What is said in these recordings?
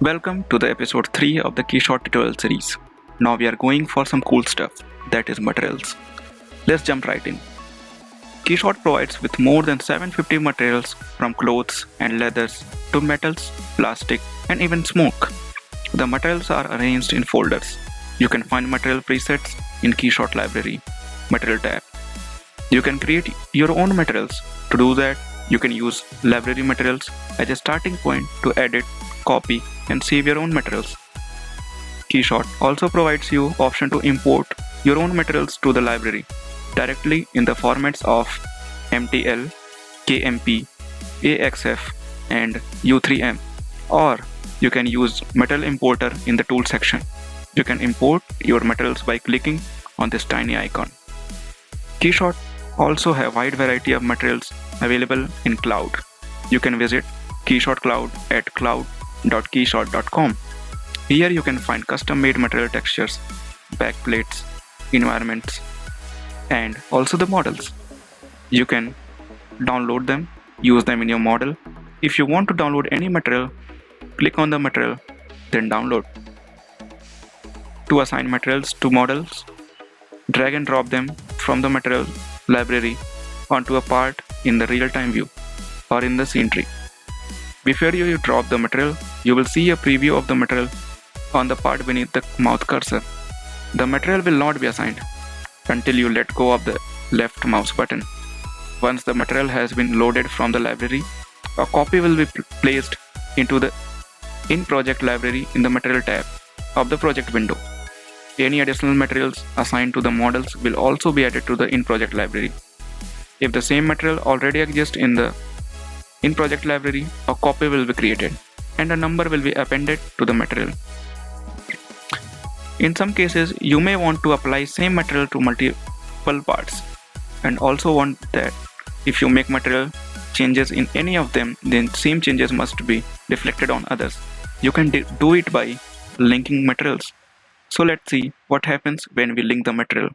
Welcome to the episode 3 of the Keyshot tutorial series. Now we are going for some cool stuff, that is materials. Let's jump right in. Keyshot provides with more than 750 materials from clothes and leathers to metals, plastic and even smoke. The materials are arranged in folders. You can find material presets in Keyshot library, material tab. You can create your own materials. To do that, you can use library materials as a starting point to edit, copy and save your own materials. Keyshot also provides you option to import your own materials to the library directly in the formats of MTL, KMP, AXF and U3M, or you can use material importer in the tool section. You can import your materials by clicking on this tiny icon. Keyshot also have wide variety of materials available in cloud. You can visit Keyshot Cloud at cloud.keyshot.com. Here you can find custom-made material textures, backplates, environments, and also the models. You can download them, use them in your model. If you want to download any material, click on the material, then download. To assign materials to models, drag and drop them from the material library onto a part in the real-time view or in the scene tree. Before you drop the material, you will see a preview of the material on the part beneath the mouse cursor. The material will not be assigned until you let go of the left mouse button. Once the material has been loaded from the library, a copy will be placed into the In Project library in the Material tab of the project window. Any additional materials assigned to the models will also be added to the In Project library. If the same material already exists in the In Project library, a copy will be created and a number will be appended to the material. In some cases, you may want to apply same material to multiple parts and also want that if you make material changes in any of them, then same changes must be reflected on others. You can do it by linking materials. So let's see what happens when we link the material.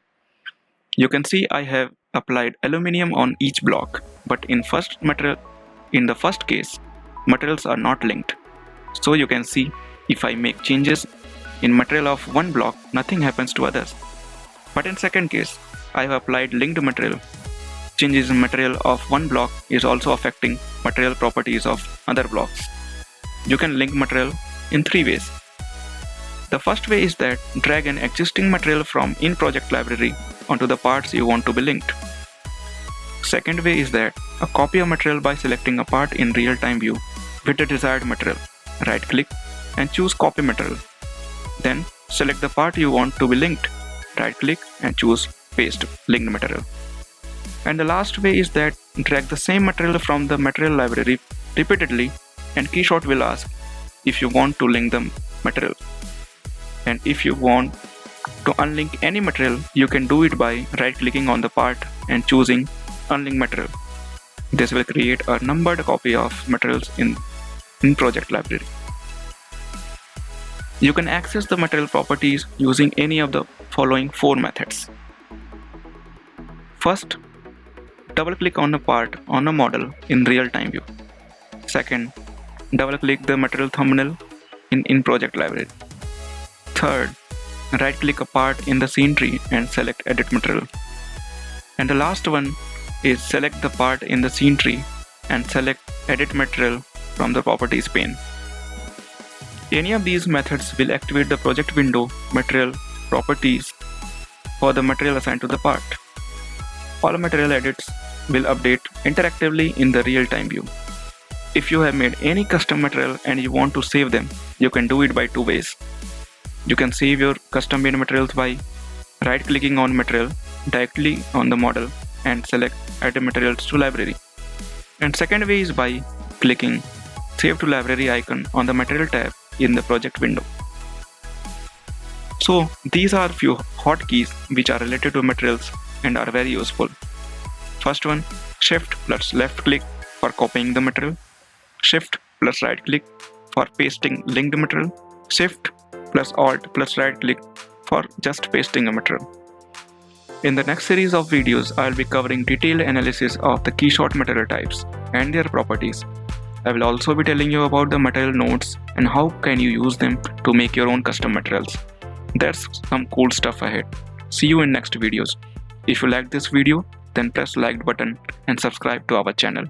You can see I have applied aluminium on each block, but in the first case, materials are not linked. So you can see if I make changes in material of one block, nothing happens to others. But in second case, I have applied linked material. Changes in material of one block is also affecting material properties of other blocks. You can link material in three ways. The first way is that drag an existing material from In Project library onto the parts you want to be linked. Second way is that a copy of material by selecting a part in real-time view with the desired material. Right click and choose copy material. Then select the part you want to be linked. Right click and choose paste linked material. And the last way is that drag the same material from the material library repeatedly and Keyshot will ask if you want to link the material. And if you want to unlink any material, you can do it by right clicking on the part and choosing unlink material. This will create a numbered copy of materials in Project library. You can access the material properties using any of the following four methods. First, double-click on a part on a model in real-time view. Second, double-click the material thumbnail in Project library. Third, right-click a part in the scene tree and select Edit Material. And the last one is select the part in the scene tree and select Edit Material from the Properties pane. Any of these methods will activate the project window material properties for the material assigned to the part. All material edits will update interactively in the real-time view. If you have made any custom material and you want to save them, you can do it by two ways. You can save your custom-made materials by right-clicking on material directly on the model and select Add Materials to Library. And second way is by clicking Save to Library icon on the Material tab in the project window. So these are few hotkeys which are related to materials and are very useful. First one, Shift plus left click for copying the material. Shift plus right click for pasting linked material. Shift plus Alt plus right click for just pasting a material. In the next series of videos, I will be covering detailed analysis of the Keyshot material types and their properties. I will also be telling you about the material nodes and how can you use them to make your own custom materials. There's some cool stuff ahead. See you in next videos. If you like this video, then press like button and subscribe to our channel.